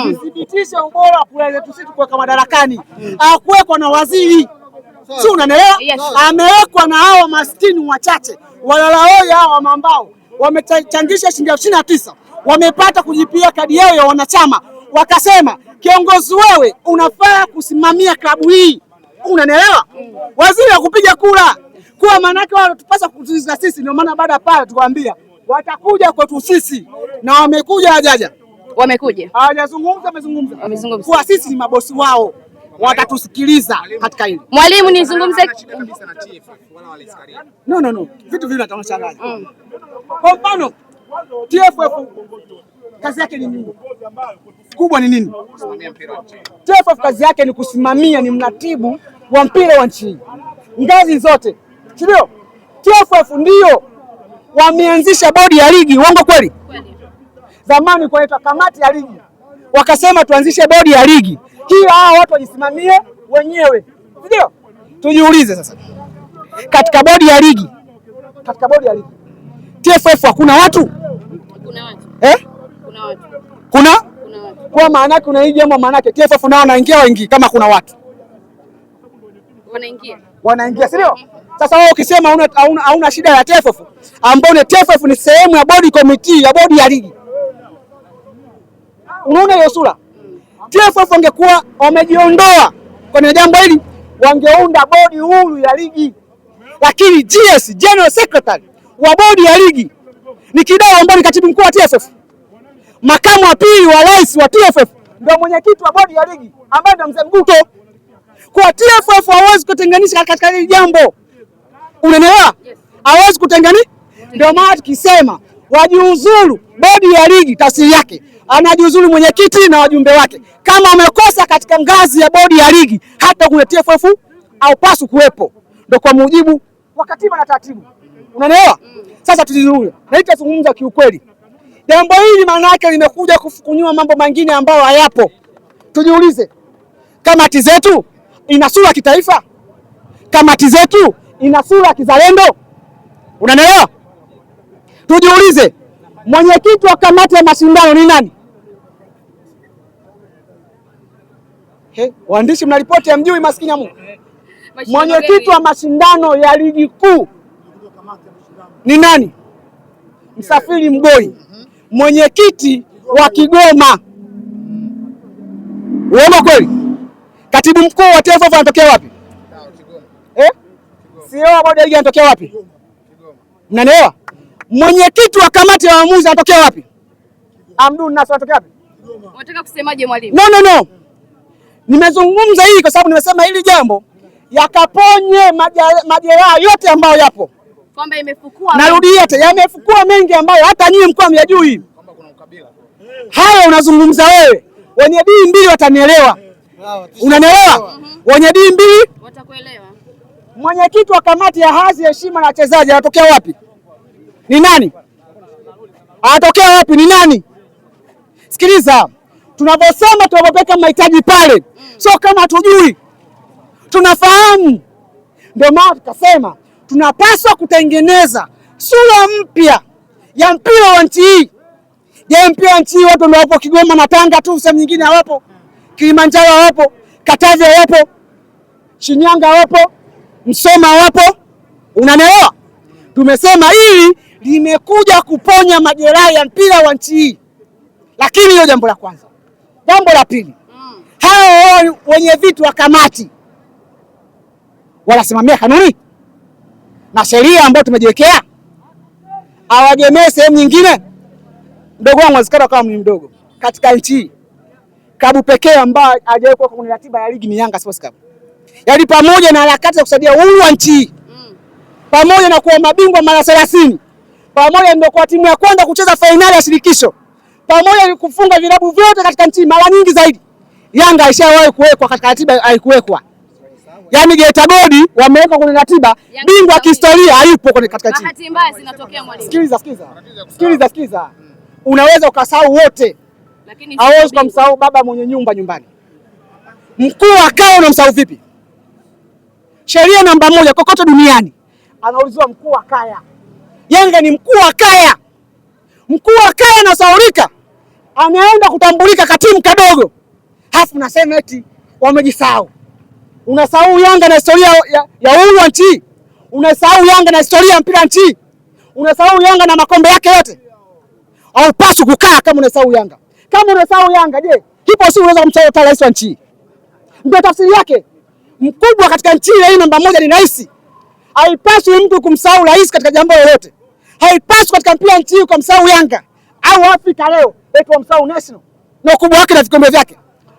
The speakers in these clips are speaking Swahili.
Kithibitisha ubora wa kura zetu sisi kuweka madarakani. Hakuwekwa na waziri. Si unanielewa? Yes. Amewekwa na hao maskini wachache. Walalahoi hao ambao wamechangisha shilingi 29. Wamepata kujipia kadi yao ya wanachama. Wakasema, kiongozi wewe unafaa kusimamia klabu hii. Unanielewa? Waziri akupiga kura. Kwa maana yake wao tupasa kutuliza sisi, ndio maana baada pale tukwambia watakuja kwetu sisi na wamekuja hajaja. Wamekuja. Hawajazungumza, wamezungumza. Kwa sisi ni mabosi wao. Watatusikiliza katika hili. Mwalimu nizungumze No. Vitu vile tunachanganya. Kwa mfano TFF kazi yake ni nini? Kubwa ni nini? Kusimamia mpira wa nchi. TFF kazi yake ni kusimamia, ni mratibu wa mpira wa nchi. Ngazi zote. Sio? TFF ndio wameanzisha bodi ya ligi, uongo kweli? Zamani kuitwa kamati ya ligi. Wakasema tuanzishe bodi ya ligi. Hii hao watu wajisimamie wenyewe. Ndio? Tujiulize sasa. Katika bodi ya ligi. TFF hakuna watu? Kuna watu. Kuna watu. Kuna watu. Kwa maana yake kuna hii jambo, maana yake TFF nao wanaingia wengi kama kuna watu. Wanaingia, si ndio? Sasa wewe ukisema hauna shida ya TFF, ambao ni TFF ni sehemu ya bodi committee ya bodi ya ligi. Unaona hiyo sura? TFF wangekuwa wamejiondoa kwenye jambo hili, wangeunda bodi huru ya ligi. Lakini GS, General Secretary wa bodi ya ligi, ni kidao ambao ni katibu mkuu wa TFF. Makamu wa pili wa rais wa TFF ndio mwenyekiti wa bodi ya ligi ambaye ndio Mzee Mguto. Kwa TFF hawezi kutenganisha katika hili jambo. Unanielewa? Hawezi kutenganisha. Ndio maana tukisema wajiuzuru bodi ya ligi, tafsiri yake anajiuzuru mwenyekiti na wajumbe wake. Kama wamekosa katika ngazi ya bodi ya ligi, hata kwenye TFF haupaswi kuwepo. Ndio kwa mujibu wa katiba na taratibu. Unanielewa? Sasa tuzizungumze. Na nitazungumza kiukweli. Jambo hili maana yake limekuja kufukunyua mambo mengine ambayo hayapo. Tujiulize. Kamati zetu ina sura kitaifa? Kamati zetu ina sura kizalendo? Unanielewa? Tujiulize. Mwenyekiti wa kamati ya mashindano ni nani? Waandishi mnaripoti mjui maskini ya Mungu. Mwenyekiti wa mashindano ya ligi kuu ni nani? Msafiri Mgoi. Mwenyekiti wa Kigoma. Uongo kweli? Katibu mkuu wa TFF anatokea wapi? Sio bodi ya ligi anatokea wapi? Mnanielewa? Mwenyekiti wa kamati ya waamuzi anatokea wapi? Abdul Nasr anatokea wapi? Unataka kusemaje mwalimu? No. Nimezungumza hili kwa sababu nimesema hili jambo yakaponye majeraha yote ambayo yapo. Kwamba imefukua. Narudia tena, yamefukua mengi ambayo hata nyinyi mko hamyajui. Kwamba kuna ukabila. Hayo unazungumza wewe. Wenye dini mbili watanielewa. Unanielewa? Wenye dini mbili watakuelewa. Mwenyekiti wa kamati ya hadhi, heshima na wachezaji anatokea wapi? Ni nani? Anatokea wapi? Ni nani? Sikiliza. Tunaposema tunapopeka mahitaji pale, sio kama hatujui. Tunafahamu. Ndio maana tukasema tunapaswa kutengeneza sura mpya ya mpira wa nchi hii. Ya mpira wa nchi hii watu ndio wapo Kigoma na Tanga tu, sehemu nyingine hawapo. Kilimanjaro hawapo, Katavi hawapo, Shinyanga hawapo, Msoma hawapo. Unanielewa? Tumesema hili limekuja kuponya majeraha ya mpira wa nchi hii. Lakini hiyo jambo la kwanza. Jambo la pili. Hao wenye vitu wa kamati wanasimamia kanuni na sheria ambayo tumejiwekea. Hawagemee sehemu nyingine. Mdogo wangu azikara kama ni mdogo. Katika nchi klabu pekee ambayo hajawekwa kwenye ratiba ya ligi ni Yanga Sports Club. Yaani pamoja na harakati za kusaidia uhuru wa nchi, pamoja na kuwa mabingwa mara 30, pamoja ndio kwa timu ya kwanza kucheza fainali ya shirikisho, pamoja na kufunga vilabu vyote katika nchi mara nyingi zaidi, Yanga haishawahi kuwekwa katika ratiba, haikuwekwa. Yaani Geita Gold wameweka kwenye ratiba, bingwa kihistoria haipo kwenye katika nchi. Bahati mbaya zinatokea mwalimu. Sikiliza. Unaweza ukasahau wote. Lakini hauwezi kumsahau baba mwenye nyumba nyumbani. Mkuu wa kaya unamsahau vipi? Sheria namba 1 kokote duniani anaulizwa mkuu wa kaya. Yanga ni mkuu wa kaya. Mkuu wa kaya anasahaulika. anaenda kutambulika katimu kadogo, halafu nasema eti wamejisahau. Unasahau Yanga na historia ya uhuru wa nchi, unasahau Yanga na historia ya mpira nchi, unasahau Yanga na makombe yake yote. Haupaswi kukaa kama unasahau Yanga. Kama unasahau Yanga, je, kipo si unaweza kumsahau rais wa nchi? Ndio tafsiri yake. Mkubwa katika nchi hii namba 1 ni rais. Haipaswi mtu kumsahau rais katika jambo lolote. Haipaswi katika mpira nchi kumsahau Yanga au Afrika leo eti wamsahau National na ukubwa wake na vikombe vyake.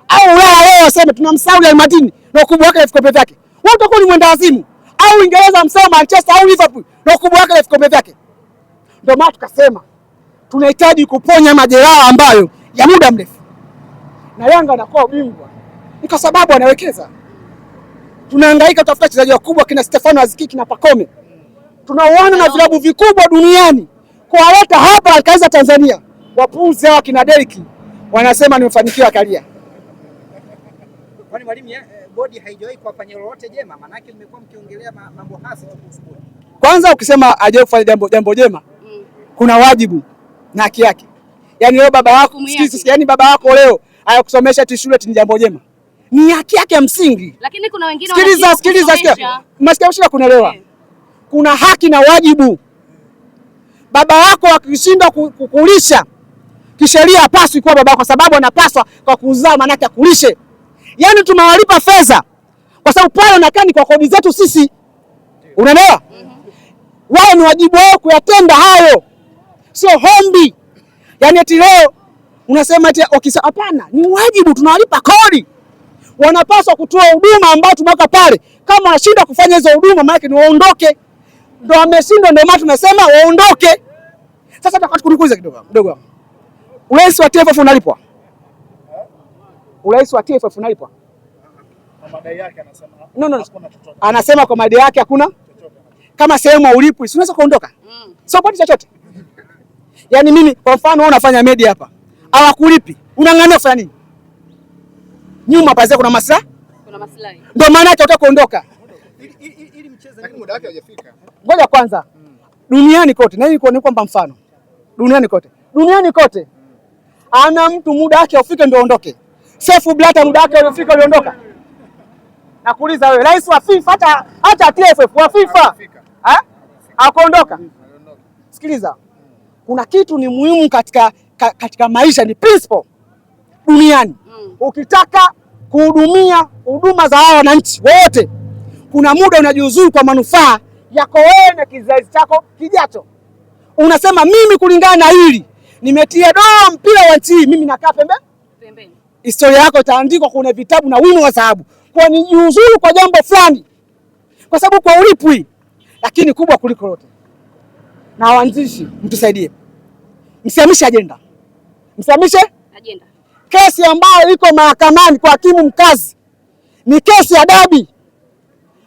Au Ulaya leo waseme tunamsahau Real Madrid na ukubwa wake na vikombe vyake. Wewe utakuwa ni mwenda wazimu. Au Uingereza msahau Manchester au Liverpool na ukubwa wake na vikombe vyake. Ndio maana tukasema tunahitaji kuponya majeraha ambayo ya muda mrefu. Na Yanga anakuwa ubingwa ni kwa sababu anawekeza. Tunahangaika kutafuta wachezaji wakubwa kina Stefano Aziki na Pacome. Tunaoana na vilabu vikubwa duniani kuwaleta hapa akaweza Tanzania. Wapuuzi hawa kina Deriki wanasema ni mafanikio ya Karia. Kwani mwalimu bodi haijawahi kuwafanyia lolote jema? Maana yake mmekuwa mkiongelea mambo hasi kuhusu bodi. Kwanza ukisema haijawahi kufanya jambo jema, kuna wajibu na haki yake. Yaani leo baba wako, yaani baba wako leo ayakusomesha shule ni jambo jema. Ni haki yake ya msingi. Lakini kuna wengine sikiliza. Masikia kunaelewa. Kuna haki na wajibu. Baba wako akishindwa kukulisha kisheria hapaswi kuwa baba, kwa sababu anapaswa kwa kuzaa manake akulishe. Yaani tumewalipa fedha kwa sababu pale nakani kwa kodi zetu sisi. Unaelewa? Wao ni wajibu wao kuyatenda hayo. Sio hombi. Yaani eti leo unasema eti hapana, ni wajibu, tunawalipa kodi. Wanapaswa kutoa huduma ambayo tumeweka pale. Kama wanashinda kufanya hizo huduma maana ni waondoke. Ndio wameshindwa, ndio maana tunasema waondoke. Sasa nataka kunikuuliza kidogo mdogo wangu. Urais wa TFF unalipwa? Urais wa TFF unalipwa? Kwa madai yake anasema. No. Anasema kwa madai yake hakuna. Kama sehemu ulipwi, si unaweza kuondoka? Sio pati chochote. Yaani mimi kwa mfano wewe unafanya media hapa. Hawakulipi. Unang'ania kufanya nini? Nyuma pazia kuna maslahi? Kuna maslahi. Ndio maana yake unataka kuondoka. Ili mchezo lakini muda wake hujafika. Ngoja kwanza. Duniani kote, na hii ni kwamba mfano. Duniani kote. Ana mtu muda wake ufike ndio aondoke. Sefu Blatter muda wake ufike aliondoka. Nakuuliza wewe, rais wa FIFA hata TFF wa FIFA akaondoka. Sikiliza. Kuna kitu ni muhimu katika maisha, ni principle duniani. Ukitaka kuhudumia huduma za hao wananchi wote, kuna muda unajiuzuru kwa manufaa yako wewe na kizazi chako kijacho. Unasema mimi kulingana na hili nimetia doa mpira wa nchi, mimi nakaa pembeni. Historia yako itaandikwa kwenye vitabu na wino wa dhahabu. Kwa nijiuzuru kwa jambo fulani, kwa sababu kwa ulipwi. Lakini kubwa kuliko lote, na waanzishi mtusaidie, msihamishe ajenda. Kesi ambayo iko mahakamani kwa hakimu mkazi ni kesi ya dabi.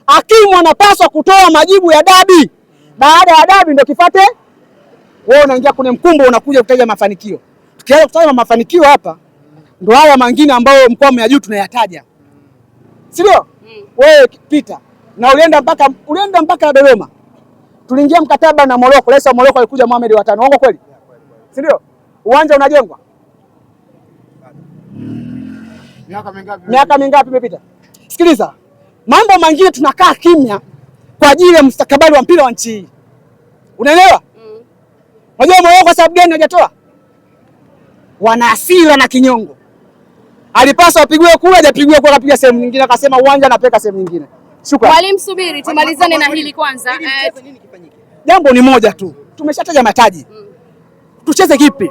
Hakimu anapaswa kutoa majibu ya dabi. Baada ya dabi ndio kifate wewe unaingia kwenye mkumbo, unakuja kutaja mafanikio. Tukianza kutaja mafanikio hapa ndio haya mengine ambayo mkoa wa juu tunayataja. Si ndio? Wewe pita na ulienda mpaka Dodoma. Tuliingia mkataba na Morocco, rais wa Morocco alikuja Mohamed wa 5. Uongo kweli? Si ndio? Uwanja unajengwa. Miaka mingapi imepita? Sikiliza. Mambo mengine tunakaa kimya kwa ajili ya mustakabali wa mpira wa nchi hii. Unaelewa? Unajua Morocco kwa sababu gani hajatoa? Wana hasira na kinyongo. Alipaswa apigwe kule, hajapigwa kule, akapiga sehemu nyingine, akasema uwanja napeka sehemu nyingine. Shukrani. Mwalimu, subiri tumalizane na hili kwanza. Nini kifanyike? Jambo ni moja tu. Tumeshataja mataji. Tucheze kipi?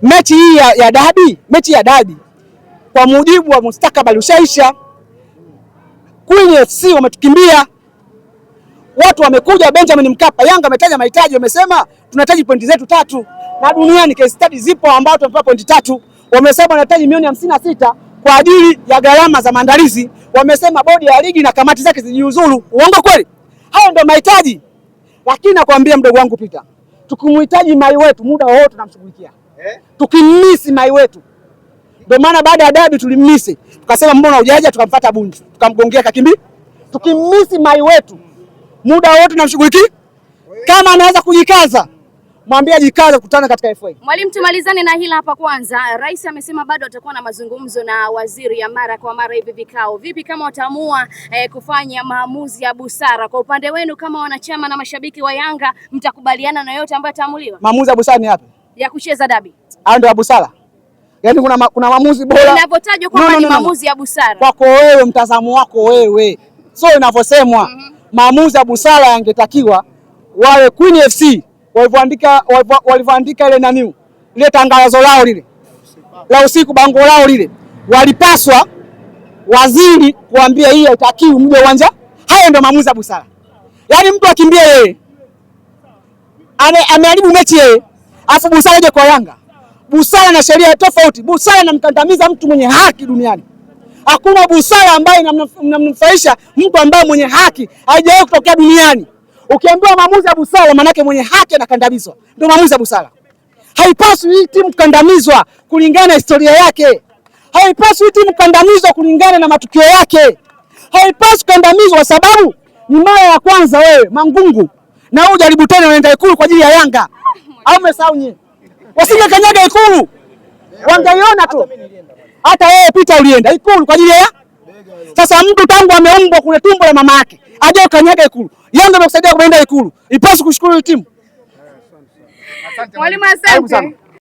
Mechi hii ya dabi kwa mujibu wa mustakabali ushaisha. Queen FC wametukimbia. Watu wamekuja Benjamin Mkapa, Yanga ametaja mahitaji, wamesema tunahitaji pointi zetu 3. Na duniani case study zipo ambao tumepewa pointi 3. Wamesema wanahitaji milioni 56 kwa ajili ya gharama za maandalizi. Wamesema bodi ya ligi na kamati zake zijiuzuru. Uongo kweli? Hayo ndio mahitaji. Lakini nakwambia mdogo wangu Peter, tukimhitaji mai wetu muda wote tunamshughulikia. Tukimisi mai wetu. Ndio maana baada ya dabi tulimisi. Tukasema mbona hujaja, tukamfuata Bunju. Tukamgongea kakimbi. Tukimisi mai wetu muda wote tunamshughulikia. Kama anaweza kujikaza mwambie jikaze kukutana katika FA. Mwalimu, tumalizane na hila hapa kwanza. Rais amesema bado atakuwa na mazungumzo na waziri ya mara kwa mara hivi vikao. Vipi kama wataamua kufanya maamuzi ya busara? Kwa upande wenu kama wanachama na mashabiki wa Yanga, mtakubaliana na yote ambayo ataamuliwa? Maamuzi ya busara ni yapi? Ya kucheza dabi. Hayo ndio ya busara. Yaani kuna maamuzi bora. Inavyotajwa kwamba ni maamuzi ya busara. Kwako wewe, mtazamo wako wewe. So inavyosemwa maamuzi ya busara yangetakiwa wale Queen FC walivyoandika ile nani ile tangazo lao lile la usiku, bango lao lile, walipaswa waziri kuambia hii haitakiwi mje uwanja. Hayo ndio maamuzi ya busara. Yaani mtu akimbia yeye ameharibu mechi yeye, afu busara je kwa Yanga? Busara na sheria tofauti. Busara inamkandamiza mtu mwenye haki duniani. Hakuna busara ambayo inamnufaisha mtu ambaye mwenye haki, haijawahi kutokea duniani. Ukiambiwa maamuzi ya busara, maana yake mwenye haki anakandamizwa. Ndio maamuzi ya busara. Haipaswi hii timu kukandamizwa kulingana na historia yake. Haipaswi hii timu kukandamizwa kulingana na matukio yake. Haipaswi kukandamizwa kwa sababu ni mara ya kwanza wewe Mangungu na wewe jaribu tena unaenda Ikulu kwa ajili ya Yanga. Au umesahau nyinyi? Wasinge kanyaga Ikulu. Wangeiona tu. Hata wewe Peter ulienda Ikulu kwa ajili ya sasa mtu tangu ameumbwa kule tumbo la mama yake aje kanyaga Ikulu. Yanga imekusaidia kwenda Ikulu. Ipaswi kushukuru timu. Mwalimu, asante.